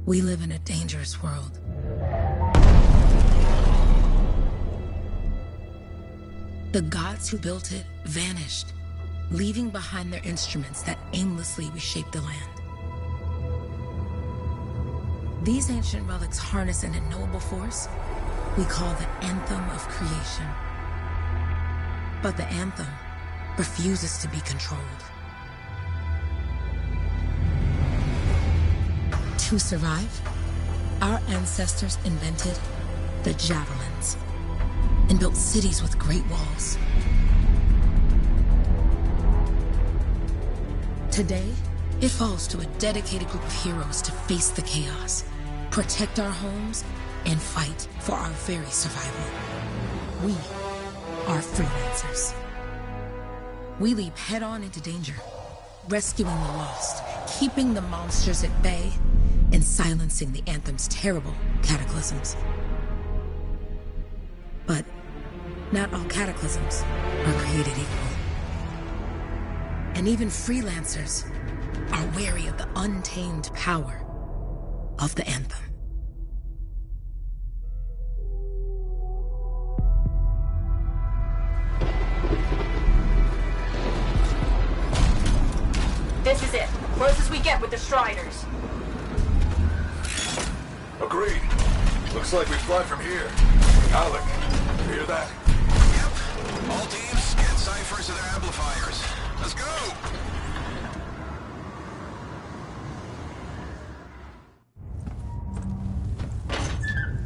We live in a dangerous world. The gods who built it vanished, leaving behind their instruments that aimlessly reshaped the land. These ancient relics harness an unknowable force we call the Anthem of creation. But the Anthem refuses to be controlled. To survive, our ancestors invented the javelins and built cities with great walls. Today, it falls to a dedicated group of heroes to face the chaos, protect our homes, and fight for our very survival. We are freelancers. We leap head-on into danger, rescuing the lost, keeping the monsters at bay, and silencing the Anthem's terrible cataclysms. But not all cataclysms are created equal. And even freelancers are wary of the untamed power of the Anthem. This is it. Closest we get with the Striders. Agreed. Looks like we fly from here. Alec, you hear that? Yep. All teams, get ciphers to their amplifiers. Let's go!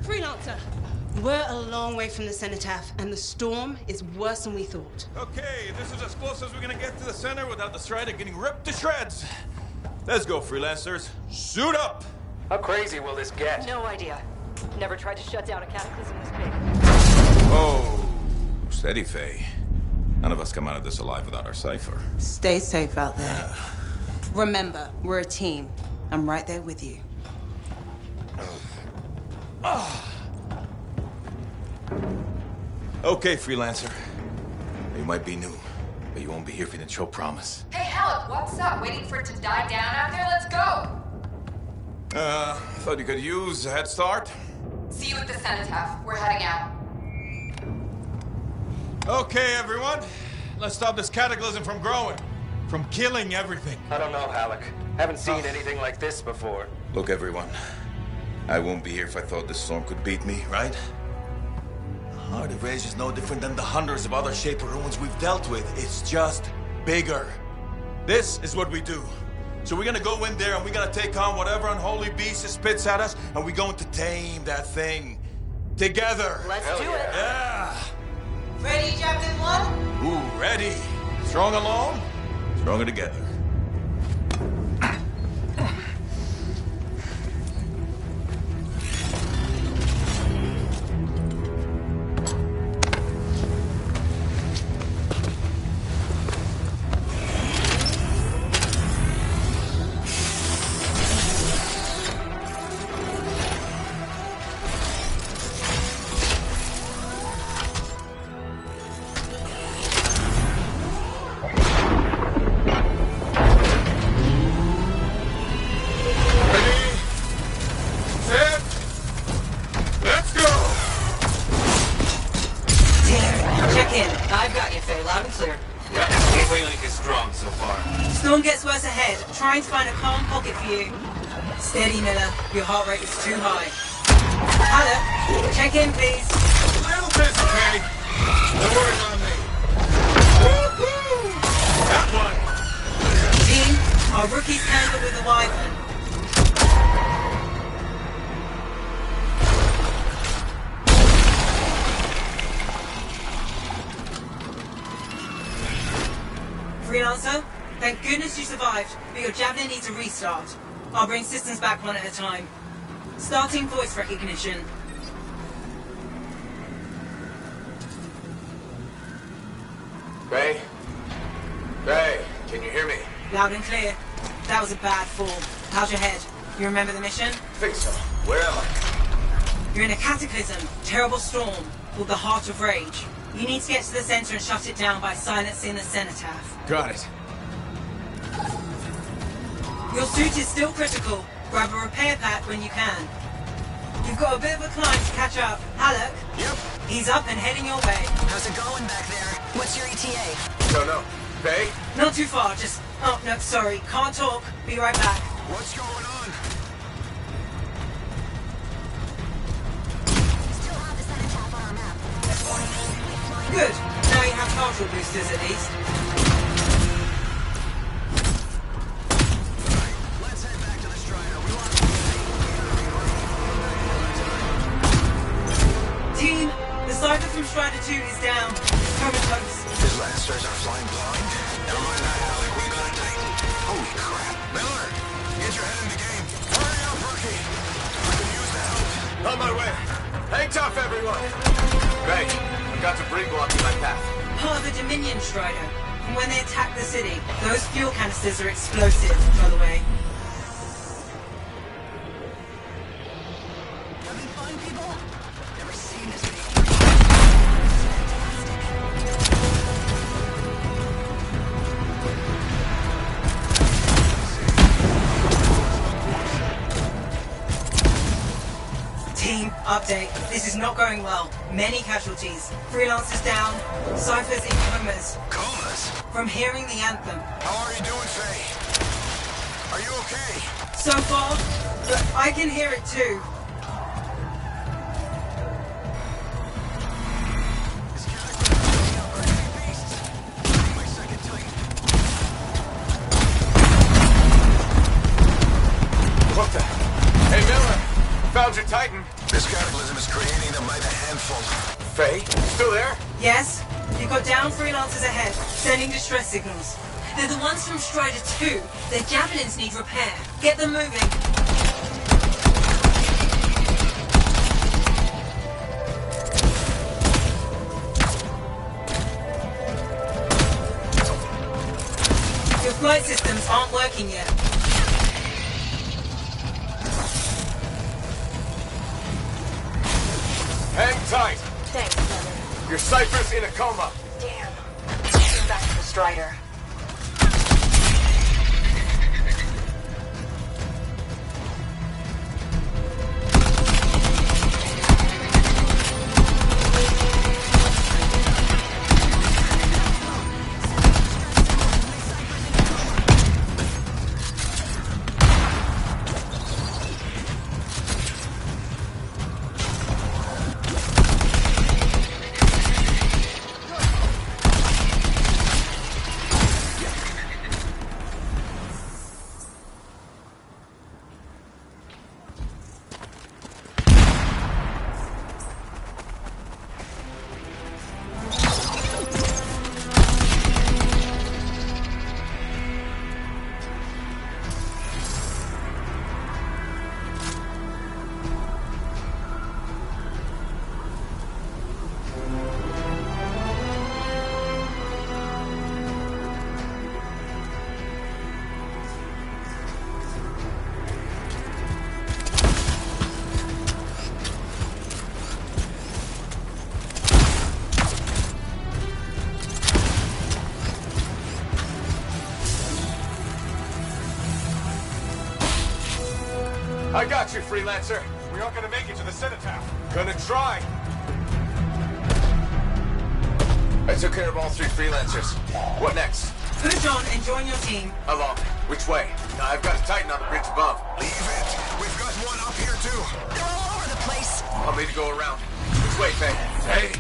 Freelancer! We're a long way from the cenotaph, and the storm is worse than we thought. Okay, this is as close as we're gonna get to the center without the Strider getting ripped to shreds. Let's go, freelancers. Suit up! How crazy will this get? No idea. Never tried to shut down a cataclysm this big. Oh, steady, Faye. None of us come out of this alive without our cipher. Stay safe out there. Remember, we're a team. I'm right there with you. Okay, freelancer. You might be new, but you won't be here for the show promise. Hey, Alec, what's up? Waiting for it to die down out there? Let's go! Thought you could use a head start. See you at the cenotaph. We're heading out. Okay, everyone. Let's stop this cataclysm from growing, from killing everything. I don't know, Alec. Haven't seen anything like this before. Look, everyone. I won't be here if I thought this storm could beat me, right? Heart of Rage is no different than the hundreds of other Shaper ruins we've dealt with. It's just bigger. This is what we do. So we're gonna go in there and we're gonna take on whatever unholy beast it spits at us, and we're going to tame that thing. Together. Let's do it. Yeah. Ready, Captain 1? Ooh, ready. Strong alone, stronger together. Trying to find a calm pocket for you. Steady, Miller. Your heart rate is too high. Alec, check in, please. A little busy, Kenny. Don't worry about me. That one. Team, our rookies handled with the Wyvern. Freelancer? Thank goodness you survived, but your Javelin needs a restart. I'll bring systems back one at a time. Starting voice recognition. Ray? Ray, can you hear me? Loud and clear. That was a bad fall. How's your head? You remember the mission? Think so. Where am I? You're in a cataclysm, terrible storm, called the Heart of Rage. You need to get to the center and shut it down by silencing the cenotaph. Got it. Your suit is still critical. Grab a repair pack when you can. You've got a bit of a climb to catch up. Halleck? Yep. He's up and heading your way. How's it going back there? What's your ETA? Don't know. Faye? Not too far, just... Oh, no, sorry. Can't talk. Be right back. What's going on? Still have the cenotaph on our map. Good. Now you have partial boosters at least. Let's head back to the Strider. We want Team, the Cypher from Strider 2 is down. Comatose. His Lancers are flying blind. Never mind that, Alec. We got a Titan. Holy crap. Miller, get your head in the game. Hurry up, rookie. I can use the help. On my way. Hang tough, everyone. Faye, I've got debris blocking my path. Part of the Dominion Strider. And when they attack the city, those fuel canisters are explosive, by the way. Having fun, people? Never seen this many. Team, update. This is not going well. Many casualties. Freelancers down. Cyphers in comas. Comas? From hearing the anthem. How are you doing, Faye? Are you okay? So far, but I can hear it too. This cataclysm are crazy beasts. Bring my second Titan. What the? Hey, Miller. Found your Titan. This cataclysm is creating them by the handful. Faye, still there? Yes? You've got down freelancers ahead, sending distress signals. They're the ones from Strider 2. Their javelins need repair. Get them moving. Your flight systems aren't working yet. Hang tight. Thanks, brother. Your Cypher's in a coma. Damn. Get back to the Strider. I got you, Freelancer. We aren't gonna make it to the cenotaph. Gonna try. I took care of all 3 Freelancers. What next? Push on and join your team. Along. Which way? I've got a Titan on the bridge above. Leave it. We've got one up here, too. They're all over the place. I'll need to go around. Which way, Faye? Hey!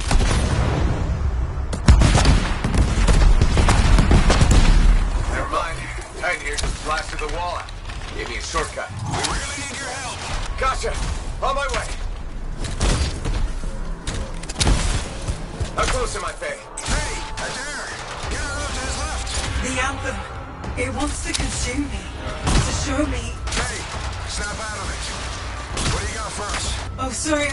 Never mind. Titan here just blasted the wall out. Gave me a shortcut. We really need your help. Gotcha. On my way. How close am I, Faye? Hey, Adair. Get around to his left. The anthem. It wants to consume me. To show me. Hey, snap out of it. What do you got first? Oh, sorry.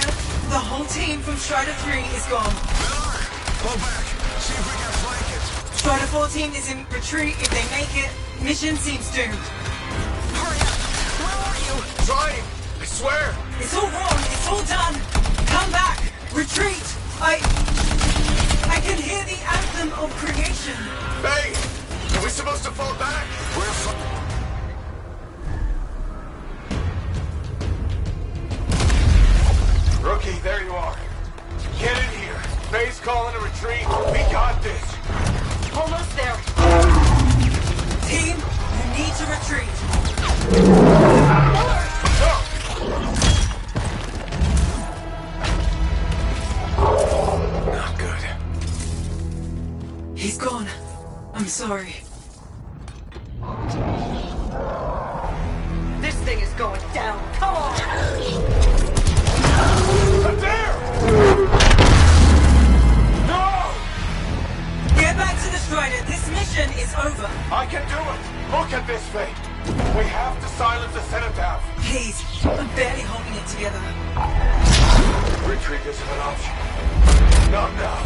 The whole team from Strider 3 is gone. Miller, pull back. See if we can flank it. Strider 4 team is in retreat. If they make it, mission seems doomed. Hurry up. Where are you? Trying. I swear. It's all wrong. It's all done. Come back. Retreat. I can hear the anthem of creation. Faye, are we supposed to fall back? We're calling a retreat. We got this. Almost there. Team, you need to retreat. Not good. He's gone. I'm sorry. This thing is going down. Come on! There! No! Get back to the Strider. This mission is over. I can do it. Look at this thing. We have to silence the cenotaph. Please, I'm barely holding it together. Retreat isn't an option. Not now.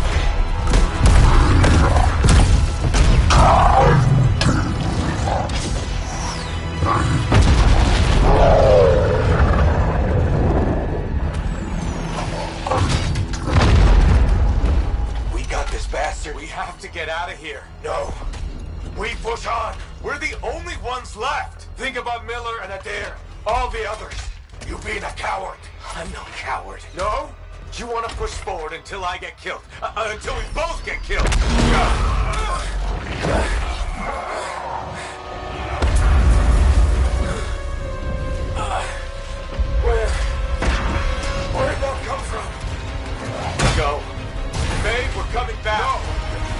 We got this bastard. We have to get out of here. No. We push on. We're the only ones left. Think about Miller and Adair. All the others. You being a coward. I'm no coward. No? You want to push forward until I get killed. Until we both get killed. Where'd that come from? Go. Babe, we're coming back. No!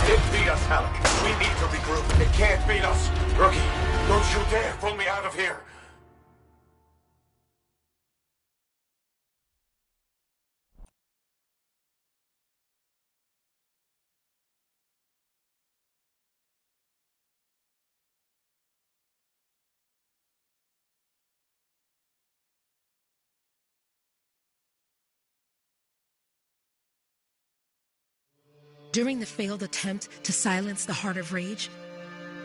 It beat us, Halleck. We need to regroup. It can't beat us. Rookie, don't you dare pull me out of here. During the failed attempt to silence the Heart of Rage,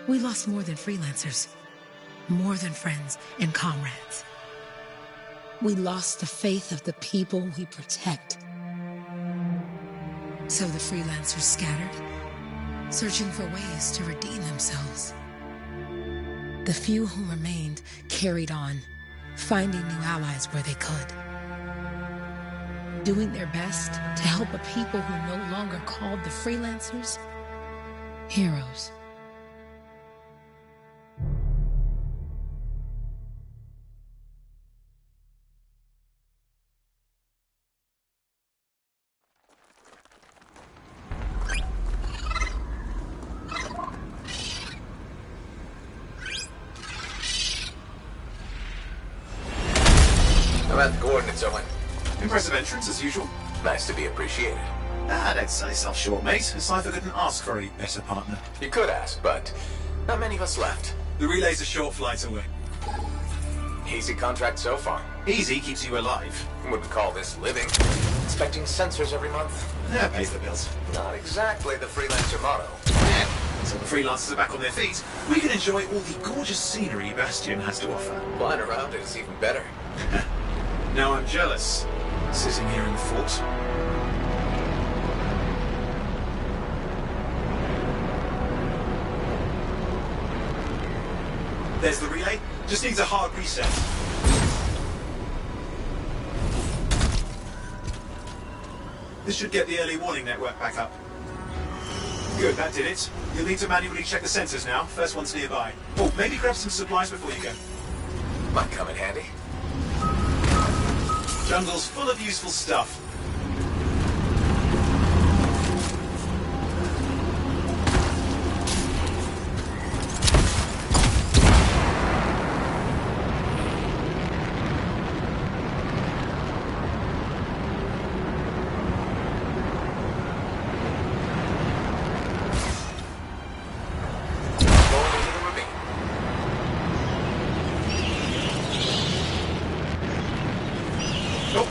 we lost more than freelancers, more than friends and comrades. We lost the faith of the people we protect. So the freelancers scattered, searching for ways to redeem themselves. The few who remained carried on, finding new allies where they could. Doing their best to help a people who no longer called the freelancers heroes. How about the coordinates, Owen? Impressive entrance, as usual. Nice to be appreciated. Don't say yourself short, mate. Cypher couldn't ask for a better partner. You could ask, but not many of us left. The relay's a short flight away. Easy contract so far. Easy keeps you alive. Wouldn't call this living. Inspecting sensors every month. Yeah, pays the bills. Not exactly the freelancer motto. Yeah. So the freelancers are back on their feet. We can enjoy all the gorgeous scenery Bastion has to offer. Flying around it is even better. Now I'm jealous, sitting here in the fort. There's the relay. Just needs a hard reset. This should get the early warning network back up. Good, that did it. You'll need to manually check the sensors now. First one's nearby. Oh, maybe grab some supplies before you go. Might come in handy. Jungle's full of useful stuff.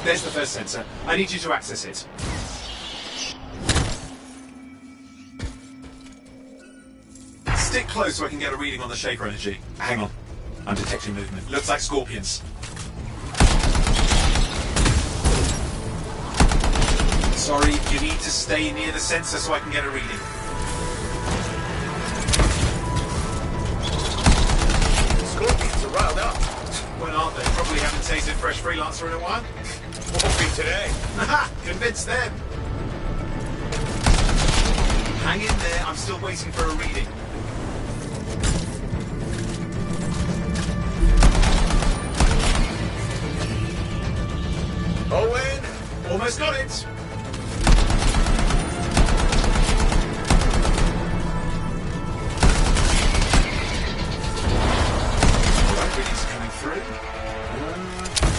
There's the first sensor. I need you to access it. Stick close so I can get a reading on the Shaper energy. Hang on. I'm detecting movement. Looks like scorpions. Sorry, you need to stay near the sensor so I can get a reading. Scorpions are riled up. Well, aren't they? Probably haven't tasted fresh freelancer in a while. Won't be today. Haha! Convince them! Hang in there, I'm still waiting for a reading. Owen! Almost got it! Alright, readings are coming through.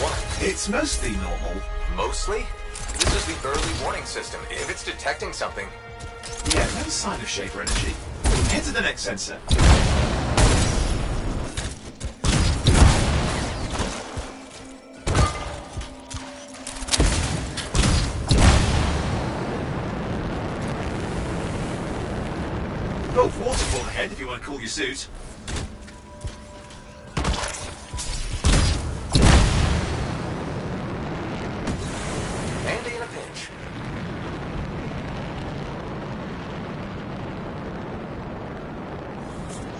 What? It's mostly normal. Mostly? This is the early warning system. If it's detecting something... Yeah, no sign of shaper energy. Head to the next sensor. Oh, waterfall ahead if you want to cool your suit. Handy in a pinch.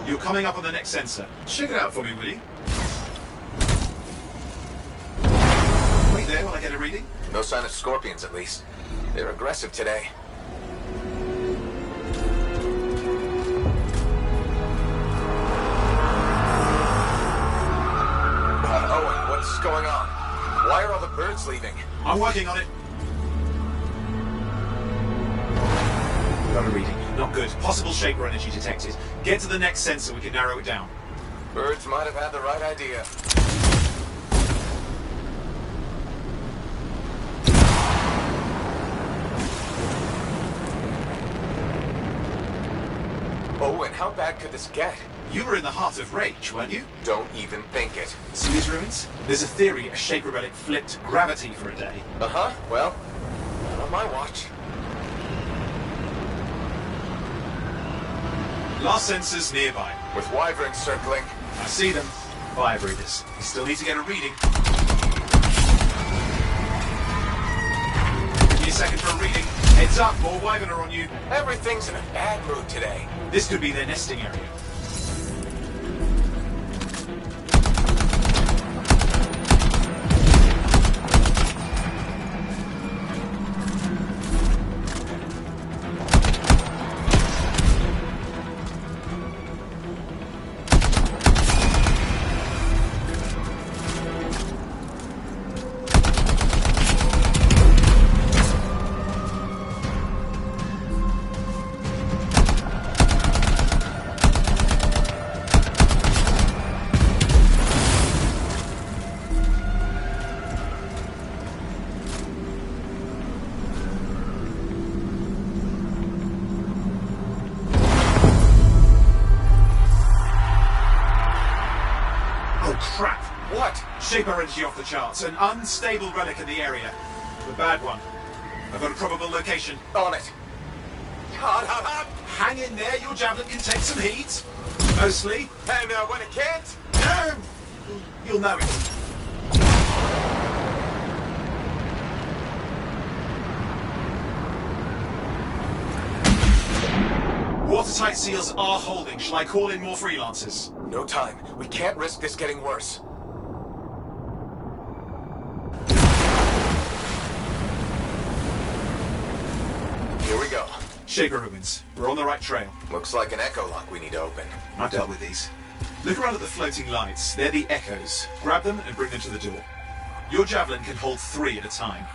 You're coming up on the next sensor. Check it out for me, will you? Wait there while I get a reading. No sign of scorpions, at least. They're aggressive today. Owen, what's going on? Why are all the birds leaving? I'm working on it. Got a reading. Not good. Possible shaper energy detected. Get to the next sensor, we can narrow it down. Birds might have had the right idea. Owen, how bad could this get? You were in the heart of Rage, weren't you? Don't even think it. See these ruins? There's a theory a shaper relic flipped gravity for a day. Uh-huh. Well, not on my watch. Last sensors nearby. With wyverns circling. I see them. Fire breathers. You still need to get a reading. Give me a second for a reading. Heads up, more wyvern are on you. Everything's in a bad mood today. This could be their nesting area. Crap! What? Shaper energy off the charts. An unstable relic in the area. The bad one. I've got a probable location. On it. Hot, hot, hot! Hang in there, your javelin can take some heat. Mostly. And when it can't? You'll know it. Watertight seals are holding. Shall I call in more freelancers? No time. We can't risk this getting worse. Here we go. Shaper ruins. We're on the right trail. Looks like an echo lock we need to open. I've dealt with these. Look around at the floating lights. They're the echoes. Grab them and bring them to the door. Your javelin can hold 3 at a time.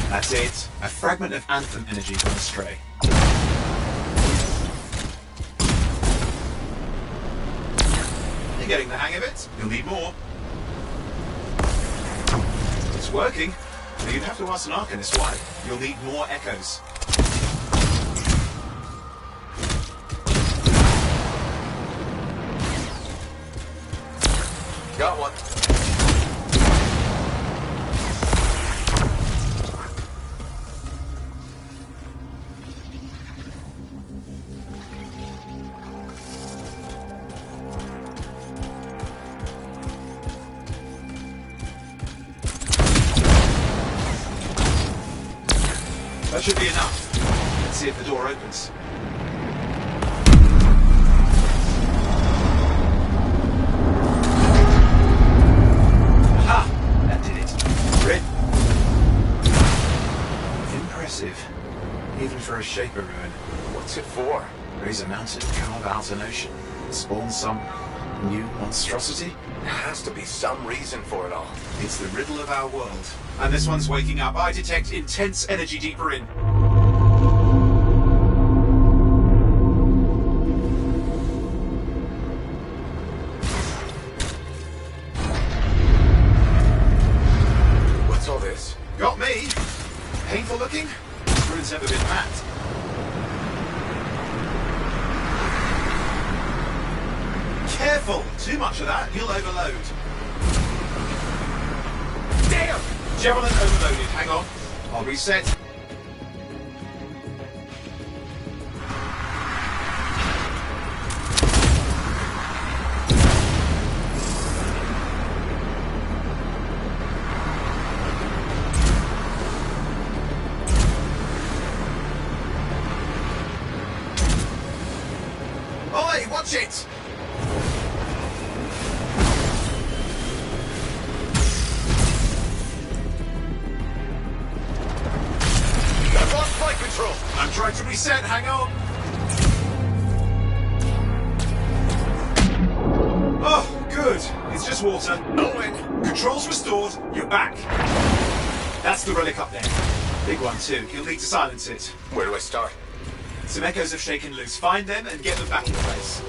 That's it. A fragment of Anthem energy from astray. You're getting the hang of it. You'll need more. It's working. But you'd have to ask an Arcanist why. You'll need more echoes. Got one. That should be enough. Let's see if the door opens. Aha! That did it. We're in. Impressive. Even for a Shaper ruin. What's it for? Raise a mountain, carve out an ocean. Spawn some new monstrosity? There has to be some reason for it all. It's the riddle of our world. And this one's waking up. I detect intense energy deeper in. What's all this? Got me. Painful looking? Ruin's never been mapped. Careful! Too much of that, you'll overload. Damn! Javelin overloaded. Hang on. I'll reset. Oi, watch it! I'm trying to reset, hang on. Oh, good. It's just water. Owen, controls restored. You're back. That's the relic up there. Big one too. You'll need to silence it. Where do I start? Some echoes have shaken loose. Find them and get them back in place.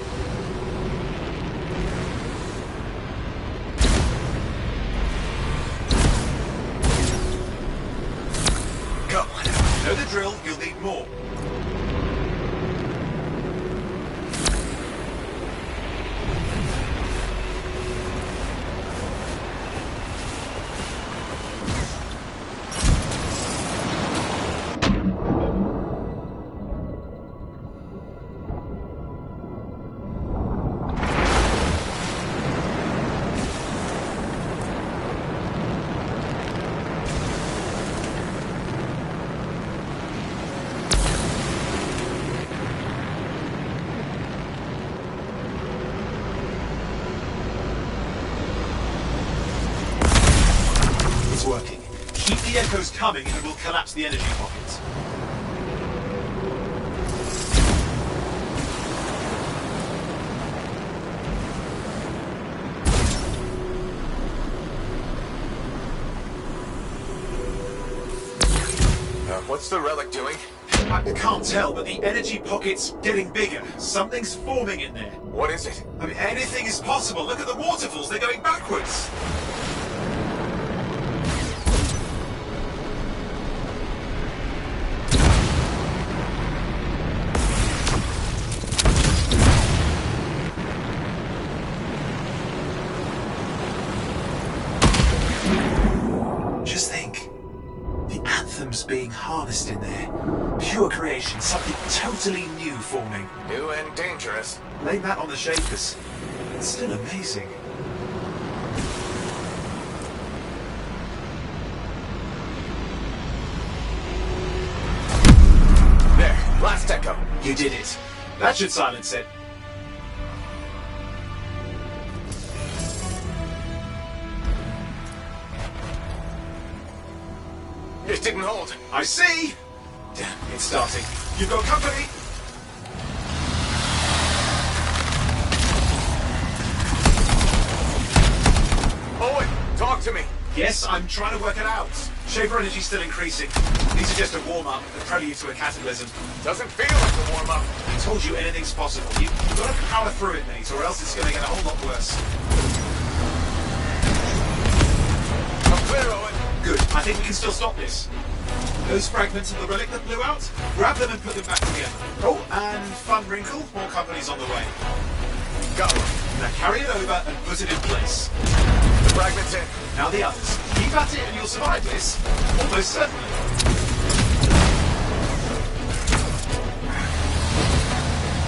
Go on. Know the drill, you'll need more. Working. Keep the echoes coming and we'll collapse the energy pocket. What's the relic doing? I can't tell, but the energy pocket's getting bigger. Something's forming in there. What is it? I mean, anything is possible. Look at the waterfalls, they're going backwards. Just think, the Anthem's being harnessed in there. Pure creation, something totally new forming. New and dangerous. Blame that on the Shapers. It's still amazing. There, last echo. You did it. That should silence it. It didn't hold. I see! Damn, it's starting. You've got company! Owen, talk to me. Yes, I'm trying to work it out. Shaper energy's still increasing. These are just a warm-up, a prelude to a cataclysm. Doesn't feel like a warm-up. I told you anything's possible. You've got to power through it, mate, or else it's going to get a whole lot worse. I'm clear, Owen. Good. I think we can still stop this. Those fragments of the relic that blew out, grab them and put them back together. Oh, and fun wrinkle, more company's on the way. Go. Now carry it over and put it in place. The fragment's in. Now the others. Keep at it and you'll survive this. Almost certainly.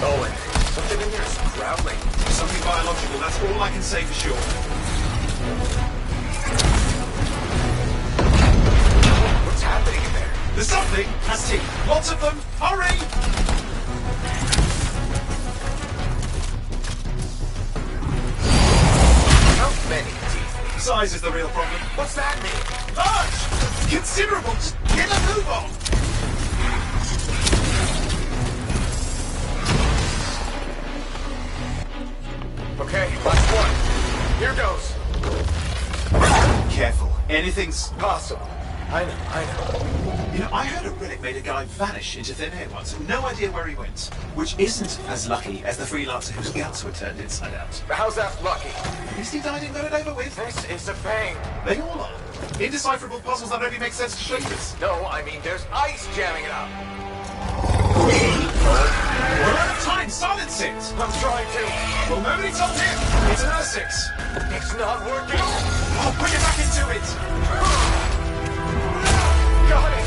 Owen, something in there is growling. Something biological, that's all I can say for sure. What's happening in there? The something has taken Lots of them! Hurry! How many teeth? Size is the real problem. What's that mean? Large! Considerable! Just get a move on! Okay, last one. Here goes. Careful. Anything's... Possible. I know. You know, I heard a relic made a guy vanish into thin air once. No idea where he went. Which isn't as lucky as the freelancer whose guts were turned inside out. How's that lucky? At least he died and got it over with. This is a pain. They all are. Indecipherable puzzles that only make sense to strangers. No, I mean there's ice jamming it up. We're out of time. Silence it. I'm trying to. Well, nobody told him. It's an R6. It's not working. I'll put it back into it. Got it.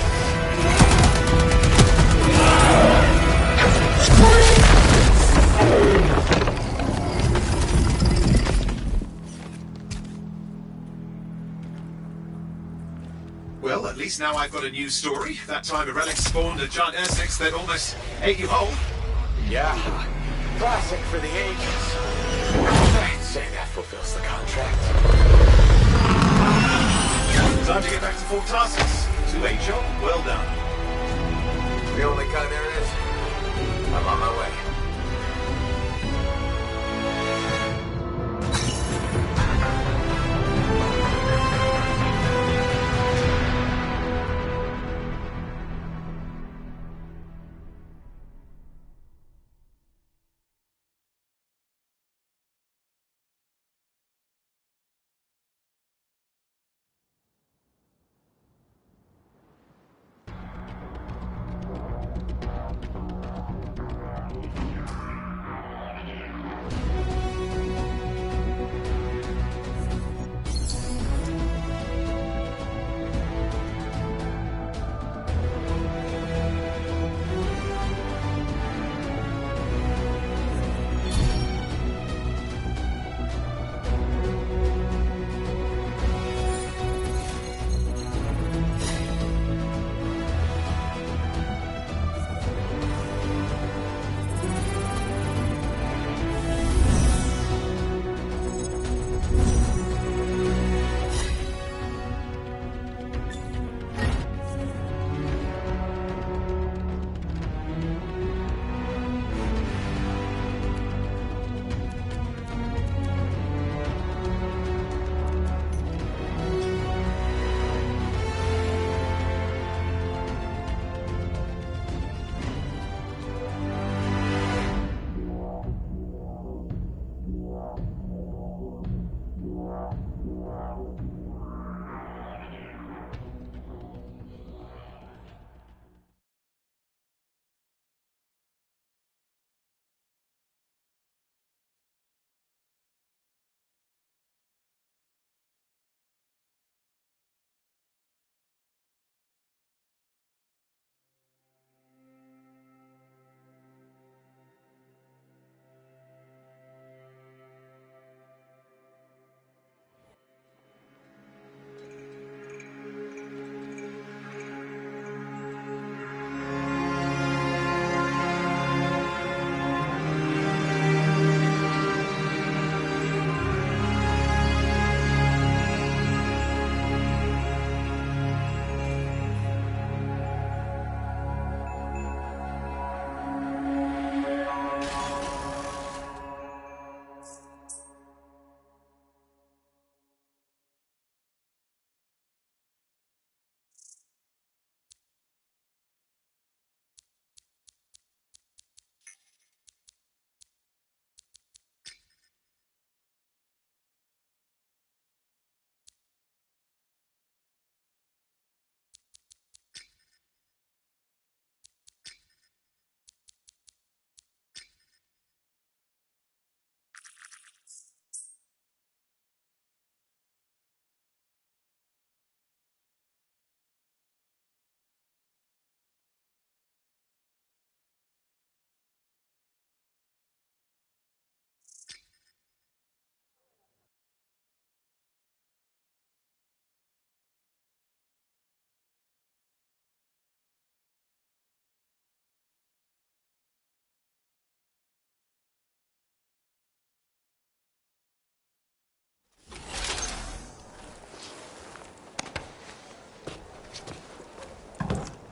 Well, at least now I've got a new story. That time a relic spawned a giant R6 that almost ate you whole. Yeah. Classic for the ages. I'd say that fulfills the contract. Time to get back to full tasks. 2-8 job, well done. The only kind there is. I'm on my way.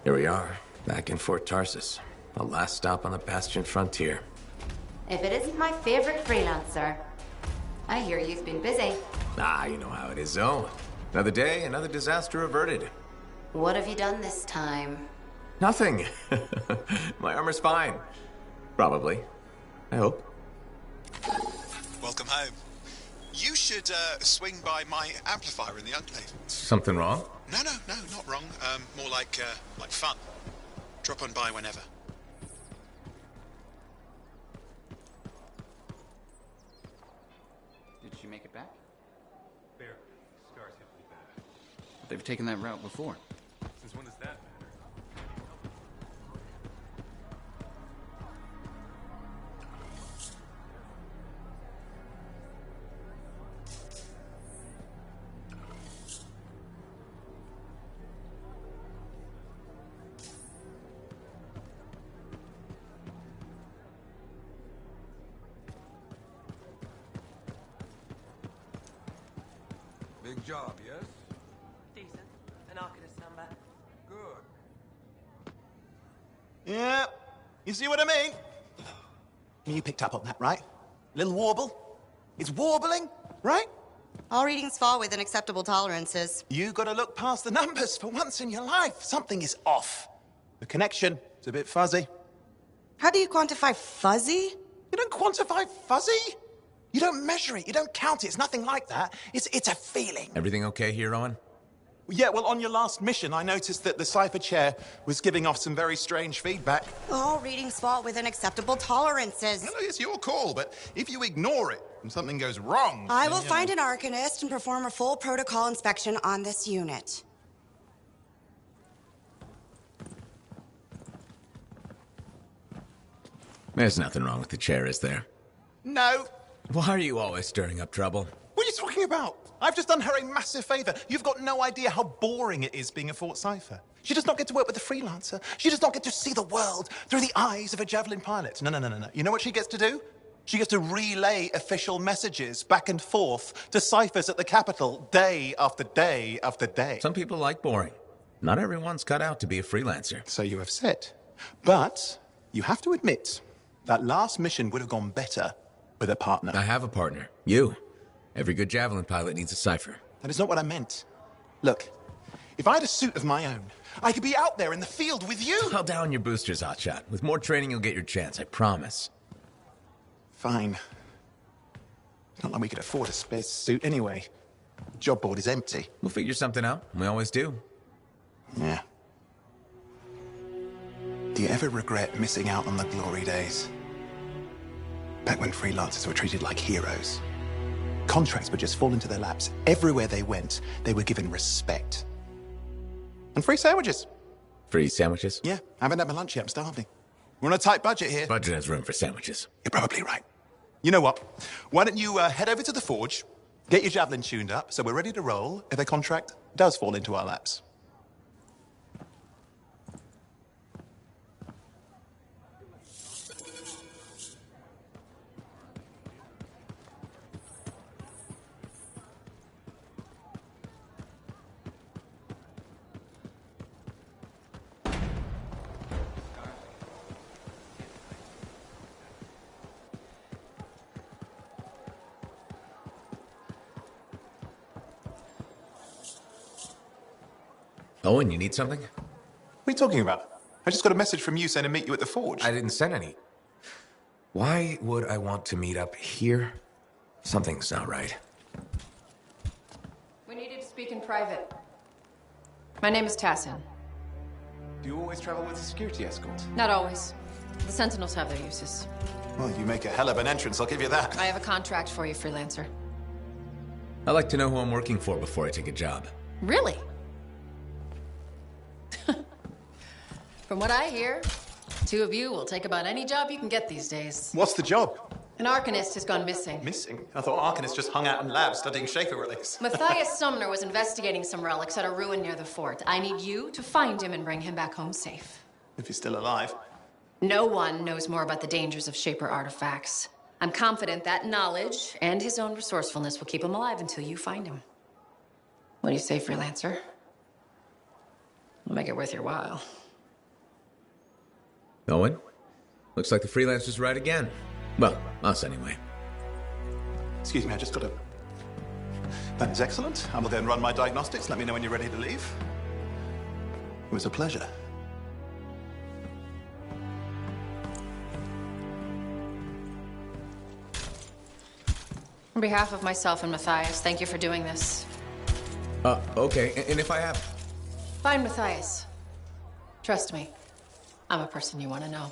Here we are, back in Fort Tarsus. The last stop on the Bastion frontier. If it isn't my favorite freelancer. I hear you've been busy. Ah, you know how it is, Zoe. Another day, another disaster averted. What have you done this time? Nothing. My armor's fine. Probably. I hope. Welcome home. You should swing by my amplifier in the Enclave. Something wrong? No, not wrong. More like fun. Drop on by whenever. Did she make it back? Barely. Scars have to be bad. They've taken that route before. Since when does that matter? Big job, yes? Decent. An Arcanist number. Good. Yeah, you see what I mean? You picked up on that, right? Little warble? It's warbling, right? All readings fall within acceptable tolerances. You gotta look past the numbers for once in your life. Something is off. The connection is a bit fuzzy. How do you quantify fuzzy? You don't quantify fuzzy? You don't measure it, you don't count it, it's nothing like that. It's a feeling. Everything okay here, Owen? Yeah, well, on your last mission, I noticed that the cipher chair was giving off some very strange feedback. All readings fall within acceptable tolerances. No, it's your call, but if you ignore it and something goes wrong... I will find an Arcanist and perform a full protocol inspection on this unit. There's nothing wrong with the chair, is there? No. Why are you always stirring up trouble? What are you talking about? I've just done her a massive favor. You've got no idea how boring it is being a Fort Cipher. She does not get to work with a freelancer. She does not get to see the world through the eyes of a Javelin pilot. No. You know what she gets to do? She gets to relay official messages back and forth to ciphers at the Capitol day after day after day. Some people like boring. Not everyone's cut out to be a freelancer. So you have said. But you have to admit, that last mission would have gone better with a partner. I have a partner. You. Every good Javelin pilot needs a cipher. That is not what I meant. Look, if I had a suit of my own, I could be out there in the field with you. I'll down your boosters, Hotshot. With more training, you'll get your chance, I promise. Fine. It's not like we could afford a spare suit anyway. The job board is empty. We'll figure something out. We always do. Yeah. Do you ever regret missing out on the glory days? Back when freelancers were treated like heroes. Contracts would just fall into their laps. Everywhere they went, they were given respect. And free sandwiches. Free sandwiches? Yeah, I haven't had my lunch yet. I'm starving. We're on a tight budget here. Budget has room for sandwiches. You're probably right. You know what? Why don't you head over to the forge, get your Javelin tuned up, so we're ready to roll if a contract does fall into our laps. Owen, you need something? What are you talking about? I just got a message from you saying to meet you at the forge. I didn't send any. Why would I want to meet up here? Something's not right. We needed to speak in private. My name is Tassin. Do you always travel with a security escort? Not always. The Sentinels have their uses. Well, you make a hell of an entrance, I'll give you that. I have a contract for you, freelancer. I like to know who I'm working for before I take a job. Really? From what I hear, two of you will take about any job you can get these days. What's the job? An Arcanist has gone missing. Missing? I thought Arcanists just hung out in labs studying Shaper relics. Matthias Sumner was investigating some relics at a ruin near the fort. I need you to find him and bring him back home safe. If he's still alive. No one knows more about the dangers of Shaper artifacts. I'm confident that knowledge and his own resourcefulness will keep him alive until you find him. What do you say, freelancer? We'll make it worth your while. Owen? Looks like the freelancer's right again. Well, us anyway. Excuse me, I just got to... That is excellent. I will then run my diagnostics. Let me know when you're ready to leave. It was a pleasure. On behalf of myself and Matthias, thank you for doing this. Okay, and if I have... Fine, Matthias. Trust me, I'm a person you want to know.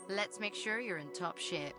Let's make sure you're in top shape.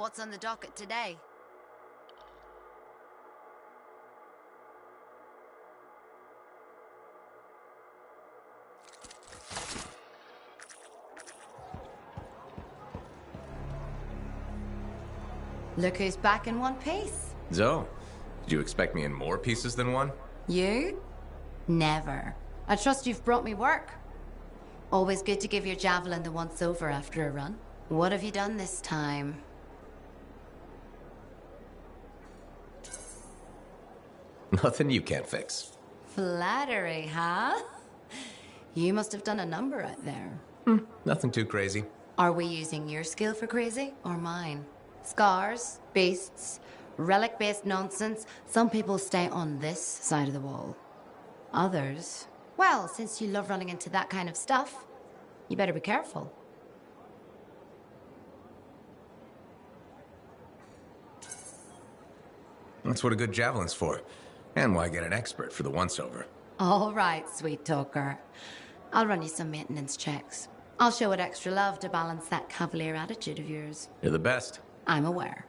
What's on the docket today? Look who's back in one piece. Zo, did you expect me in more pieces than one? You? Never. I trust you've brought me work. Always good to give your javelin the once-over after a run. What have you done this time? Nothing you can't fix. Flattery, huh? You must have done a number out there. Nothing too crazy. Are we using your skill for crazy or mine? Scars, beasts, relic-based nonsense. Some people stay on this side of the wall. Others, well, since you love running into that kind of stuff, you better be careful. That's what a good javelin's for. And why get an expert for the once-over? All right, sweet talker. I'll run you some maintenance checks. I'll show it extra love to balance that cavalier attitude of yours. You're the best. I'm aware.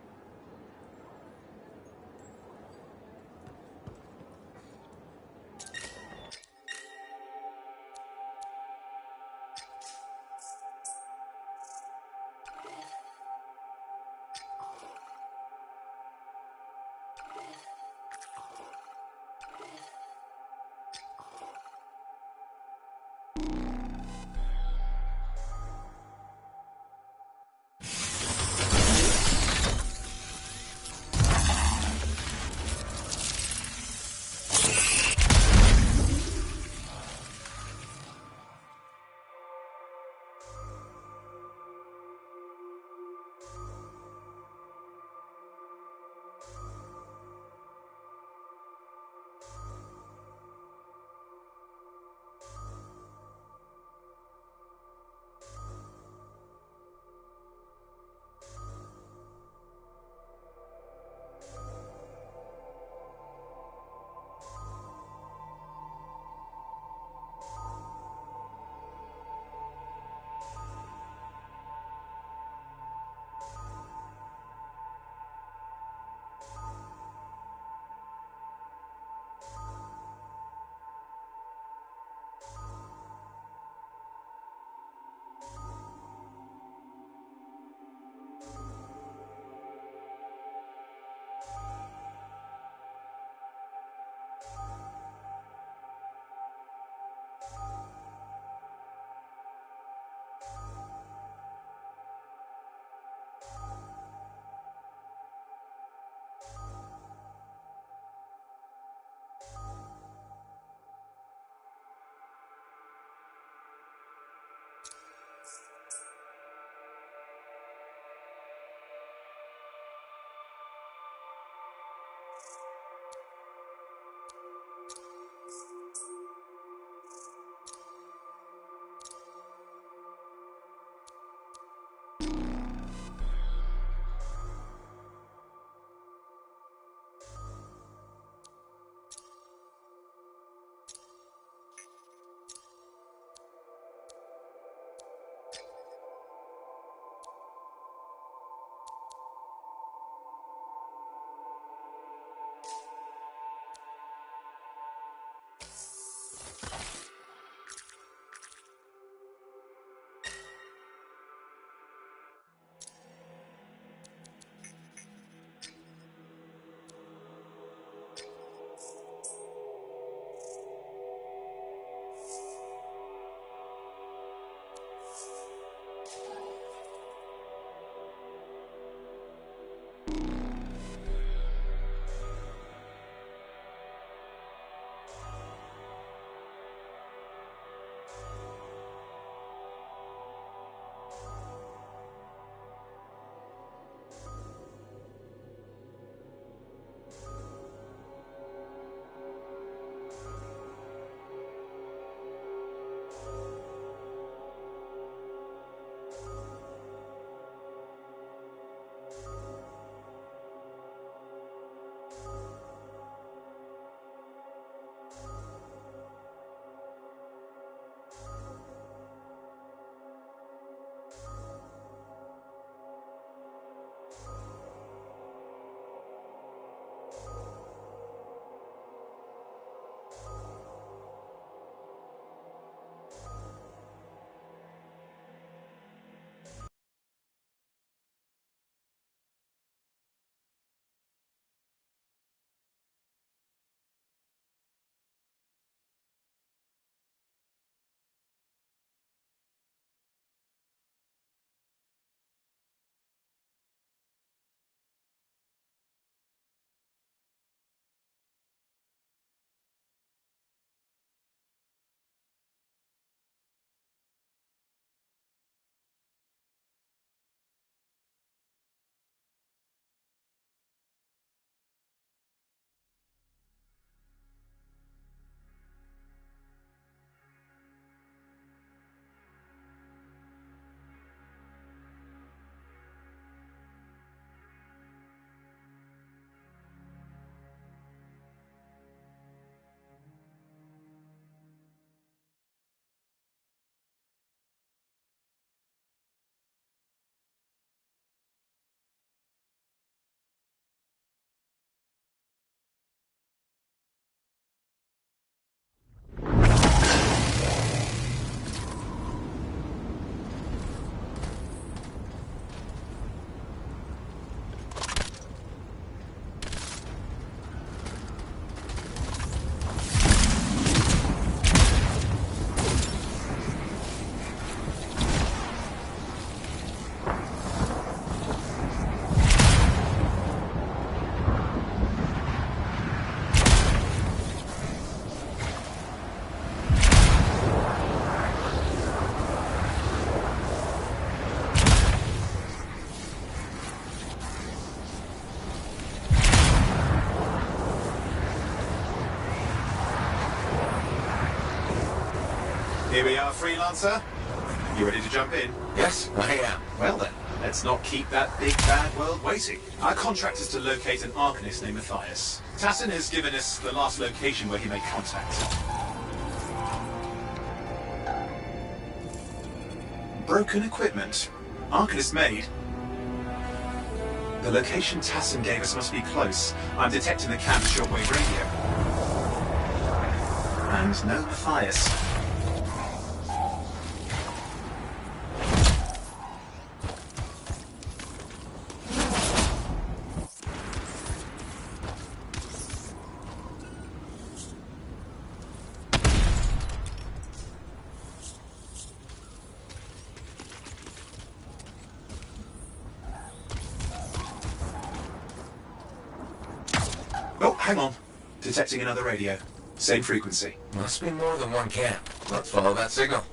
Here we are, Freelancer. You ready to jump in? Yes, I am. Well then, let's not keep that big bad world waiting. Our contract is to locate an Arcanist named Matthias. Tassin has given us the last location where he made contact. Broken equipment. Arcanist made. The location Tassin gave us must be close. I'm detecting the camp's shortwave radio. And no Matthias. Oh, hang on. Detecting another radio. Same frequency. Must be more than one camp. Let's follow that signal.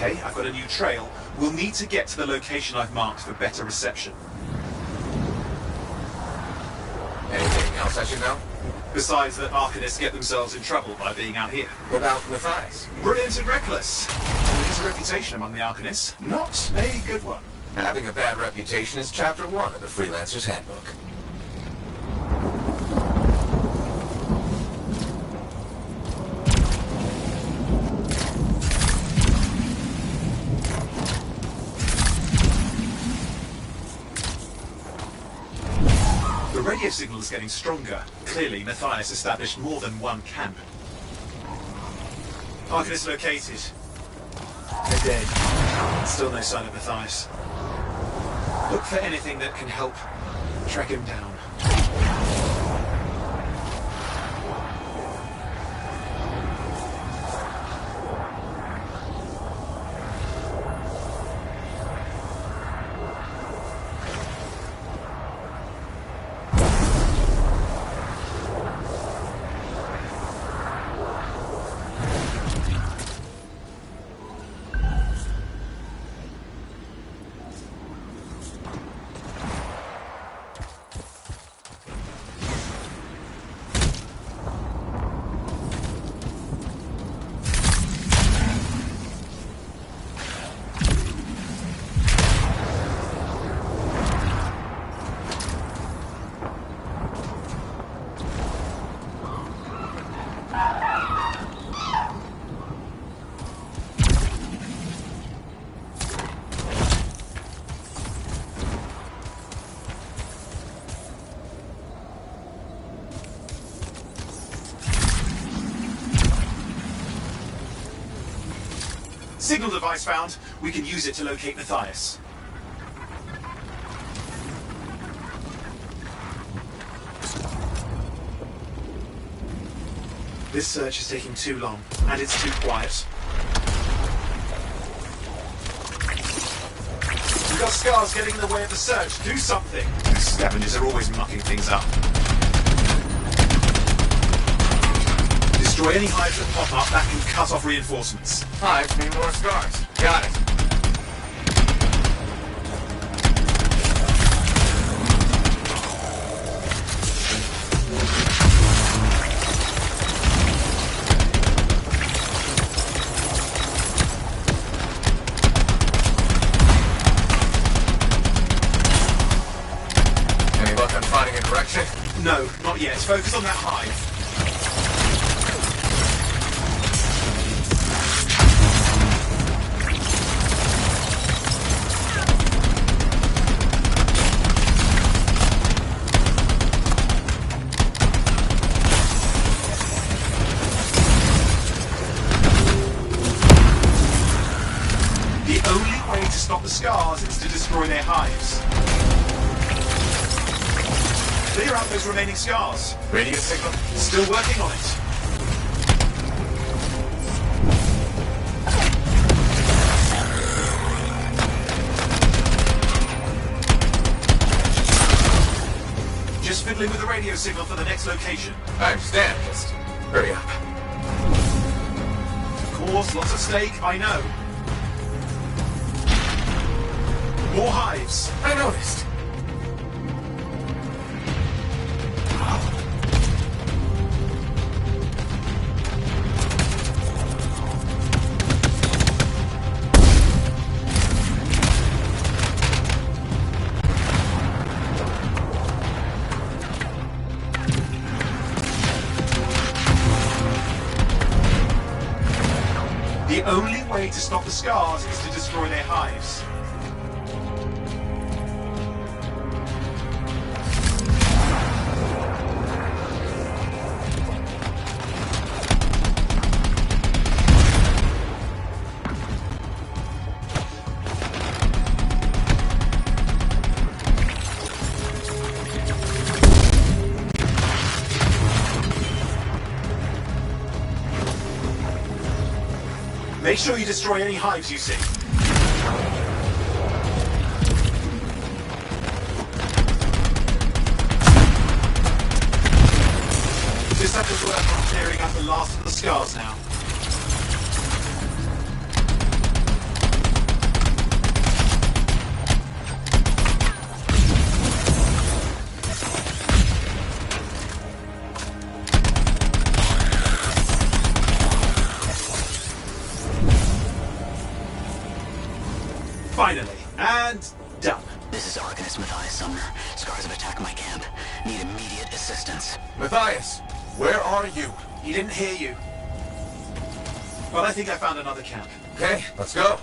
Okay, I've got a new trail. We'll need to get to the location I've marked for better reception. Anything else I should know? Besides that Arcanists get themselves in trouble by being out here. Without Matthias. Brilliant and reckless. He has a reputation among the Arcanists. Not a good one. Having a bad reputation is chapter 1 of the Freelancer's Handbook. The radio signal is getting stronger. Clearly, Matthias established more than one camp. Arcanist located. They're dead. Still no sign of Matthias. Look for anything that can help track him down. Signal device found. We can use it to locate Matthias. This search is taking too long, and it's too quiet. We've got scars getting in the way of the search. Do something. These scavengers are always mucking things up. Destroy any hives that pop up. That can cut off reinforcements. Hives mean more scars. Got it. Any luck on finding a direction? No, not yet. Focus on that hive. The scars is to destroy their hives. Clear out those remaining scars. Radio signal. Still working on it. Just fiddling with the radio signal for the next location. I understand. Just hurry up. Of course, lots at stake, I know. More hives. I noticed. The only way to stop the scars is to destroy their hives. Make sure you destroy any hives you see. Just have to work on clearing out the last of the scars now. Finally, and done. This is Arcanist Matthias Sumner. Scars have attacked my camp. Need immediate assistance. Matthias, where are you? He didn't hear you. But I think I found another camp. Okay, let's go.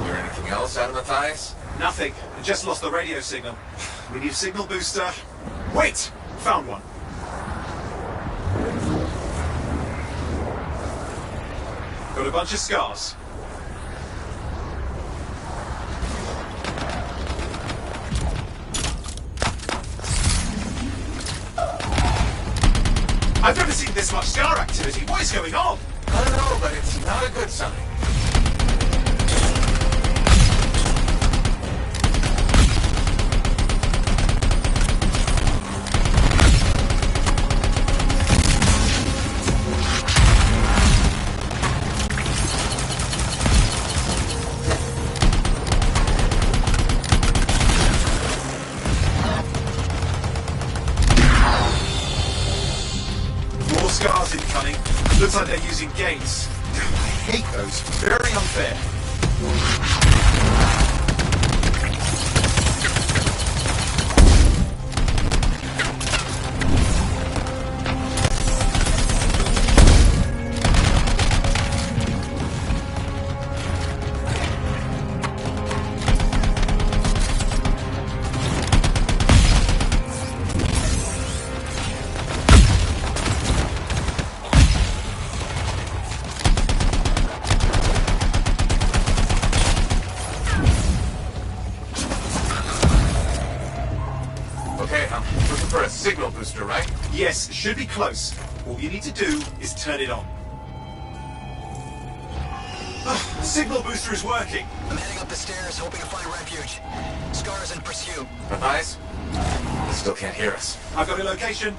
Hear anything else out of Matthias? Nothing. I just lost the radio signal. We need a signal booster. Wait! Found one. Got a bunch of scars. I've never seen this much scar activity. What is going on? I don't know, but it's not a good sign. Scars incoming. Looks like they're using gates. I hate those. Very unfair. Signal booster, right? Yes, should be close. All you need to do is turn it on. The signal booster is working. I'm heading up the stairs, hoping to find refuge. Scars in pursuit. Matthias? He still can't hear us. I've got a location.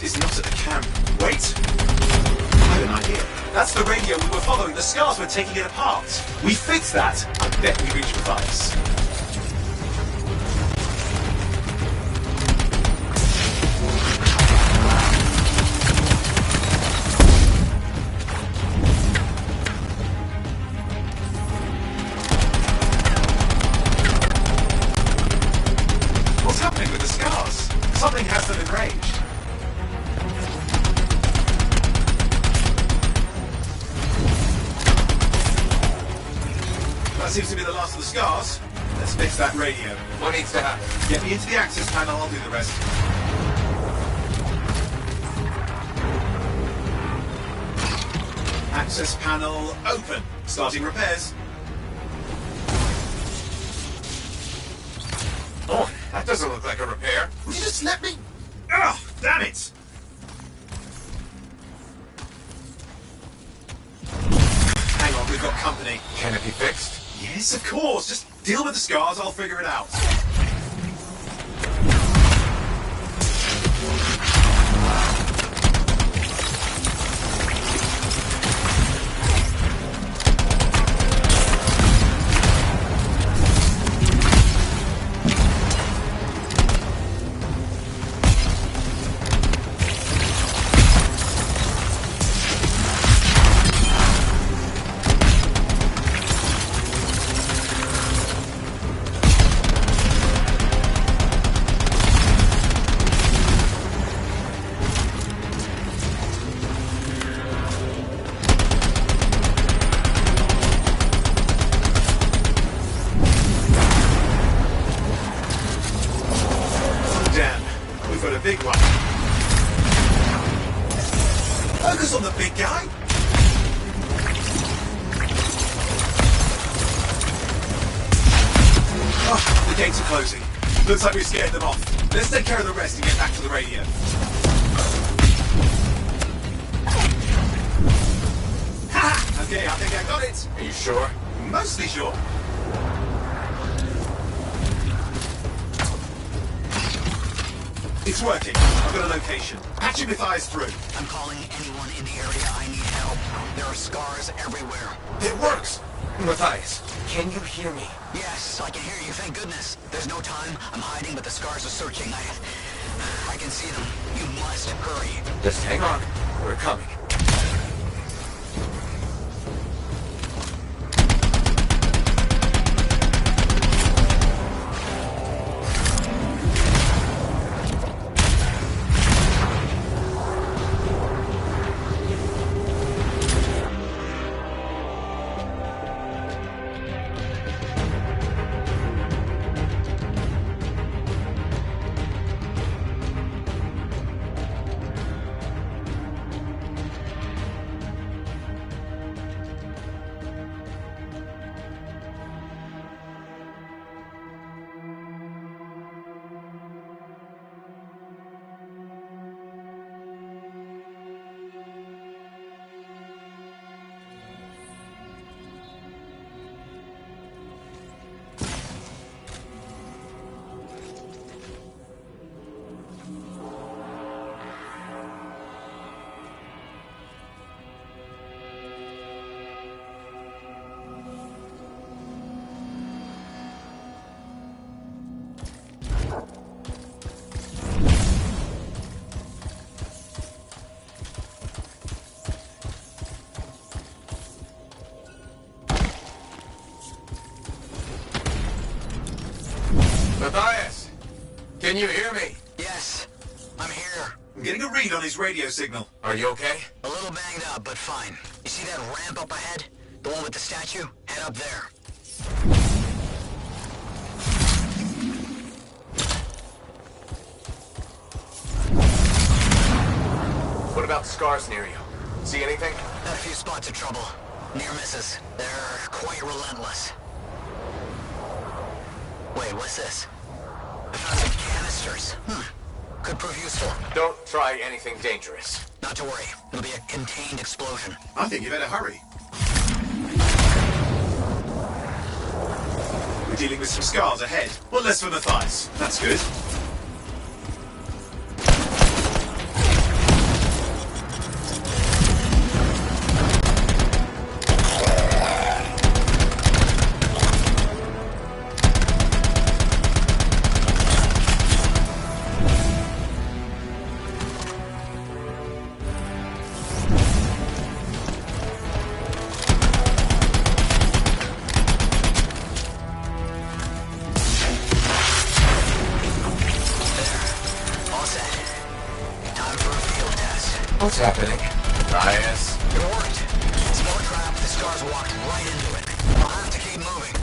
Is not at the camp. Wait! I have an idea. That's the radio we were following. The scars were taking it apart. We fixed that. I bet we reached Matthias. Something has them enraged. That seems to be the last of the scars. Let's fix that radio. What needs to happen? Get me into the access panel, I'll do the rest. Access panel open. Starting repairs. Oh, that doesn't look like a repair. Will you just let me? Oh, damn it! Hang on, we've got company. Can it be fixed? Yes, of course. Just deal with the scars, I'll figure it out. Big one. Focus on the big guy. Oh, the gates are closing. Looks like we scared them off. Let's take care of the rest and get back to the radio. Ha! Okay, I think I got it. Are you sure? Mostly sure. It's working. I've got a location. Patching with eyes through. I'm calling anyone in the area. I need help. There are scars everywhere. It works! Matthias, can you hear me? Yes, I can hear you, thank goodness. There's no time. I'm hiding, but the scars are searching. I can see them. You must hurry. Just hang on. We're coming. Matthias, can you hear me? Yes, I'm here. I'm getting a read on his radio signal. Are you okay? A little banged up, but fine. You see that ramp up ahead? The one with the statue? Head up there. What about scars near you? See anything? Had a few spots of trouble. Near misses. They're quite relentless. Wait, what's this? I found some canisters. Could prove useful. Don't try anything dangerous. Not to worry. It'll be a contained explosion. I think you better hurry. We're dealing with some scars ahead. One less for Matthias. That's good. What's happening? Bias. It worked. It's more trap. The scars walked right into it. I'll have to keep moving.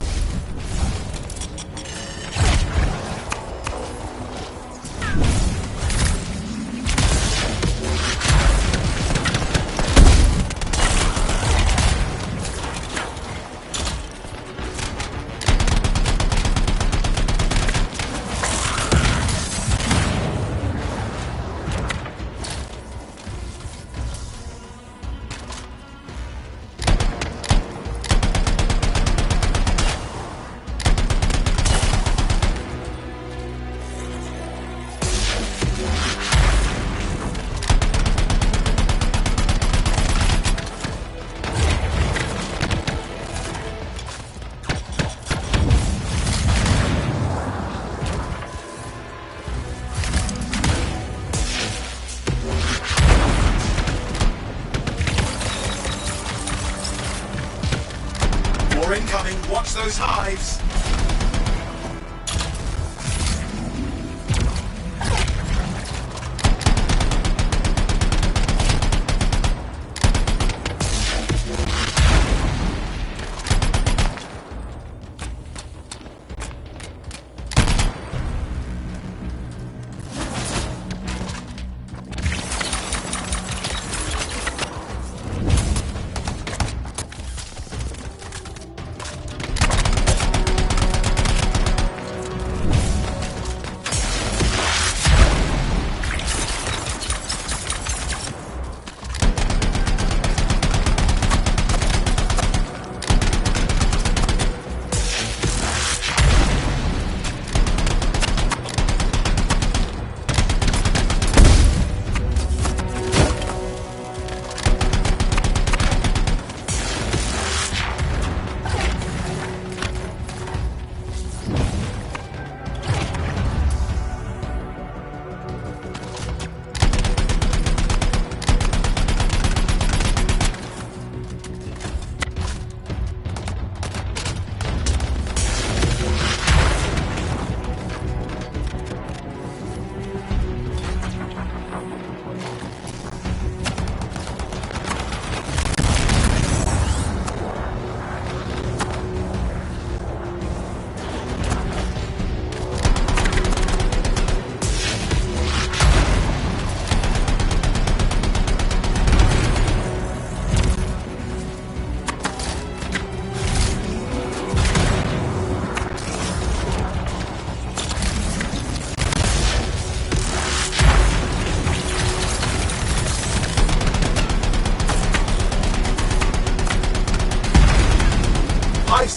Incoming, watch those hives!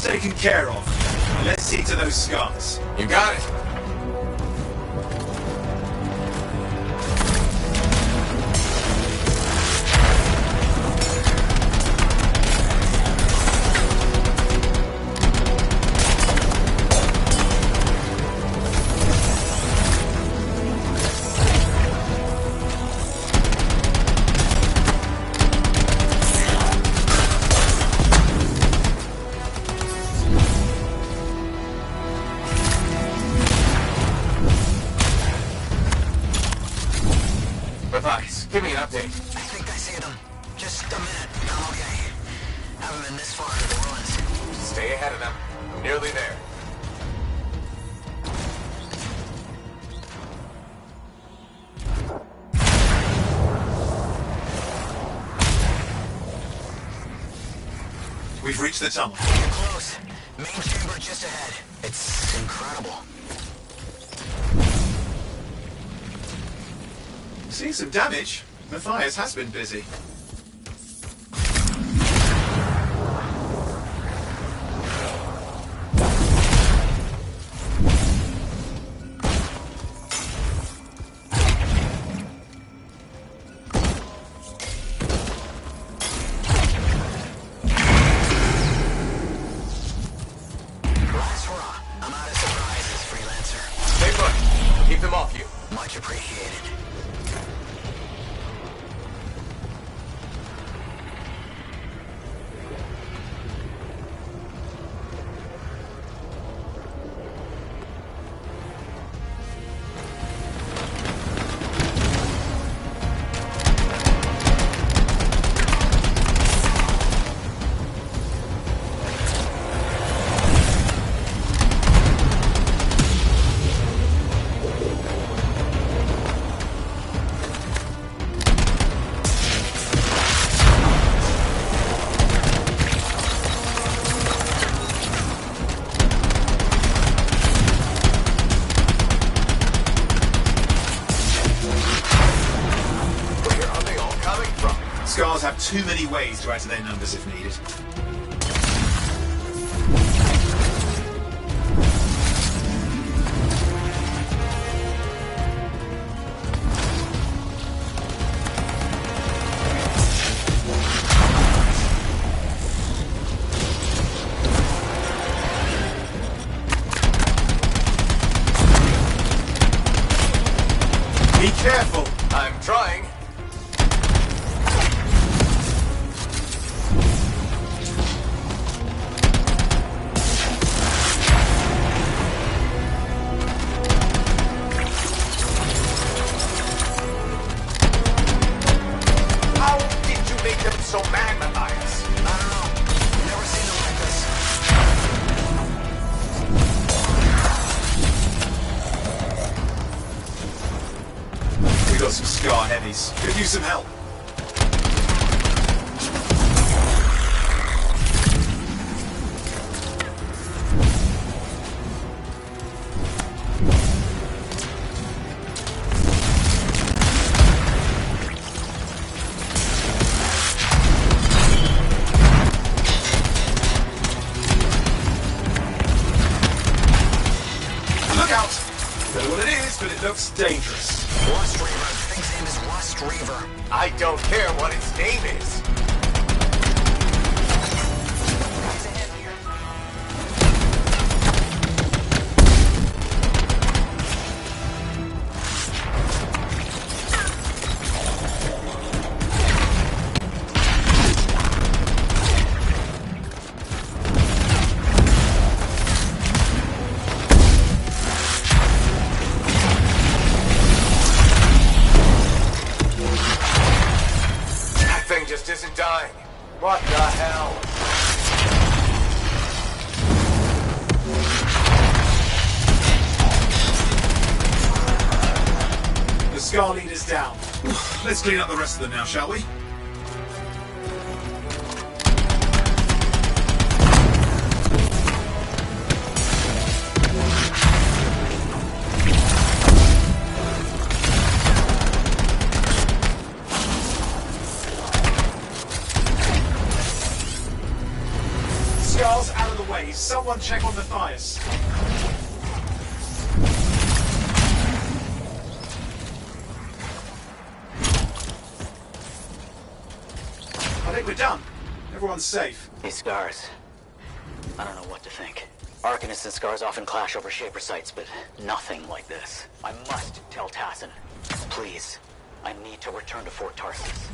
Taken care of. Let's see to those scars. You got it. Give me an update. I think I see them. Just a minute. I'm okay. Haven't been this far into the ruins. Stay ahead of them. I'm nearly there. We've reached the tunnel. You're close. Main chamber just ahead. It's incredible. Seeing some damage. Matthias has been busy. Scars have too many ways to add to their numbers if needed. Be careful. I'm trying. How did you make them so magnetized? I don't know. Never seen them like this. We got some Scar heavies. Could use some help. Look out! Don't know what it is, but it looks dangerous. Rust Reaver. I think his name is Rust Reaver. I don't care what its name is. He's ahead here. That thing just isn't dying. What the hell? The Scar leader's down. Let's clean up the rest of them now, shall we? Scar's out of the way. Someone check on the fires. I think we're done. Everyone's safe. These Scars. I don't know what to think. Arcanists and Scars often clash over Shaper sites, but nothing like this. I must tell Tassin. Please. I need to return to Fort Tarsus.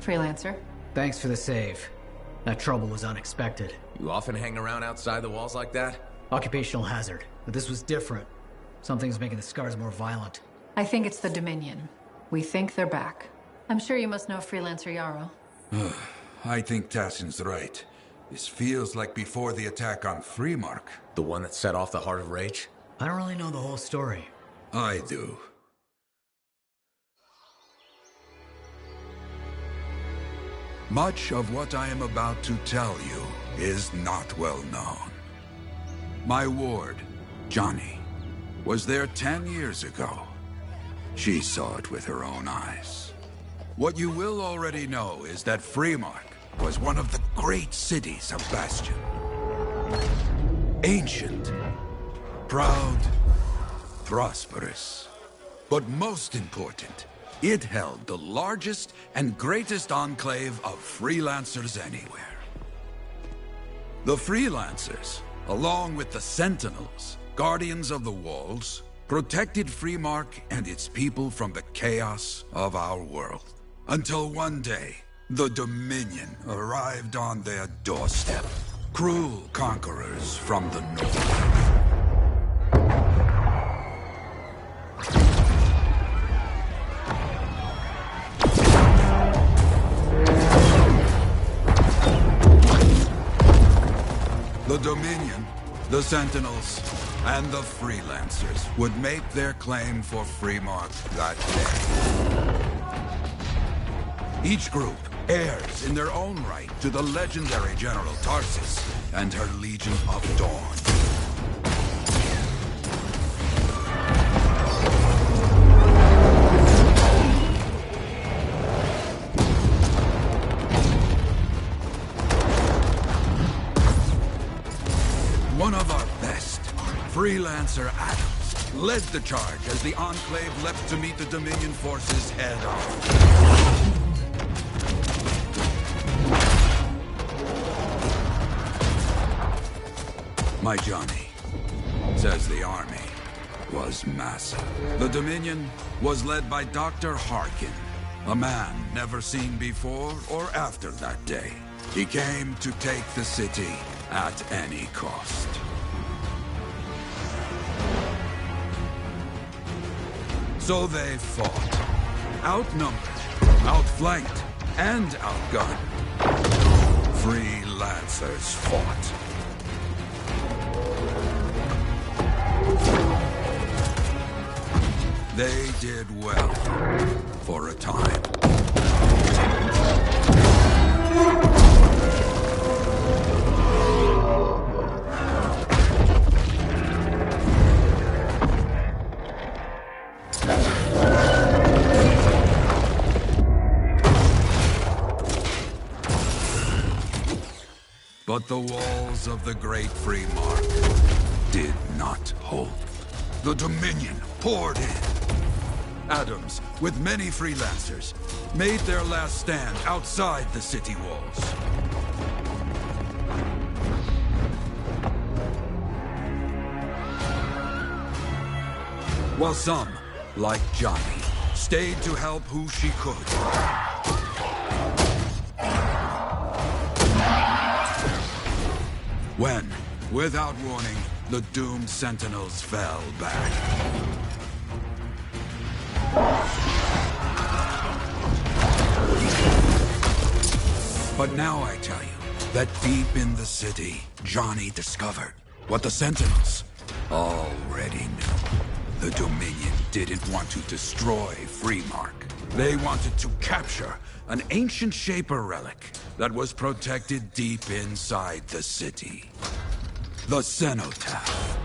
Freelancer. Thanks for the save. That trouble was unexpected. You often hang around outside the walls like that? Occupational hazard. But this was different. Something's making the scars more violent. I think it's the Dominion. We think they're back. I'm sure you must know Freelancer Yarrow. I think Tassin's right. This feels like before the attack on Freemark. The one that set off the Heart of Rage? I don't really know the whole story. I do. Much of what I am about to tell you is not well known. My ward, Johnny, was there 10 years ago. She saw it with her own eyes. What you will already know is that Freemark was one of the great cities of Bastion. Ancient, proud, prosperous. But most important, it held the largest and greatest enclave of freelancers anywhere. The freelancers, along with the Sentinels, guardians of the walls, protected Freemark and its people from the chaos of our world. Until one day, the Dominion arrived on their doorstep. Cruel conquerors from the north. The Dominion, the Sentinels, and the Freelancers would make their claim for Freemark that day. Each group heirs in their own right to the legendary General Tarsis and her Legion of Dawn. One of our best, Freelancer Addons, led the charge as the Enclave leapt to meet the Dominion forces head-on. My Johnny says the army was massive. The Dominion was led by Dr. Harkin, a man never seen before or after that day. He came to take the city at any cost. So they fought. Outnumbered, outflanked, and outgunned. Freelancers fought. They did well for a time. But the walls of the Great Freemark did not hold. The Dominion poured in. Addons, with many freelancers, made their last stand outside the city walls. While some, like Johnny, stayed to help who she could. When, without warning, the doomed Sentinels fell back. But now I tell you that deep in the city, Johnny discovered what the Sentinels already knew. The Dominion didn't want to destroy Freemark. They wanted to capture an ancient Shaper relic that was protected deep inside the city. The Cenotaph.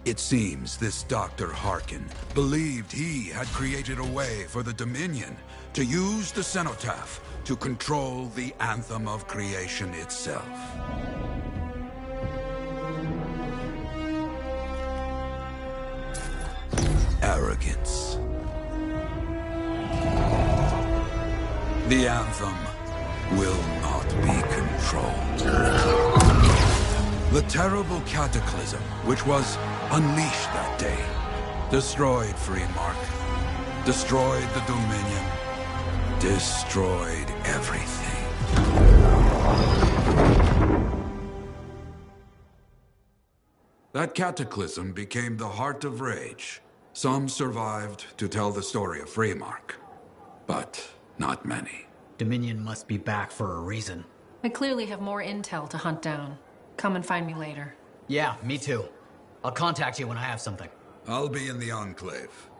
It seems this Dr. Harkin believed he had created a way for the Dominion to use the cenotaph to control the Anthem of Creation itself. Arrogance. The Anthem will not be controlled. The terrible cataclysm which was unleashed that day destroyed Freemark, destroyed the Dominion, destroyed everything. That cataclysm became the heart of Rage. Some survived to tell the story of Freemark, but not many. Dominion must be back for a reason. I clearly have more intel to hunt down. Come and find me later. Yeah, me too. I'll contact you when I have something. I'll be in the Enclave.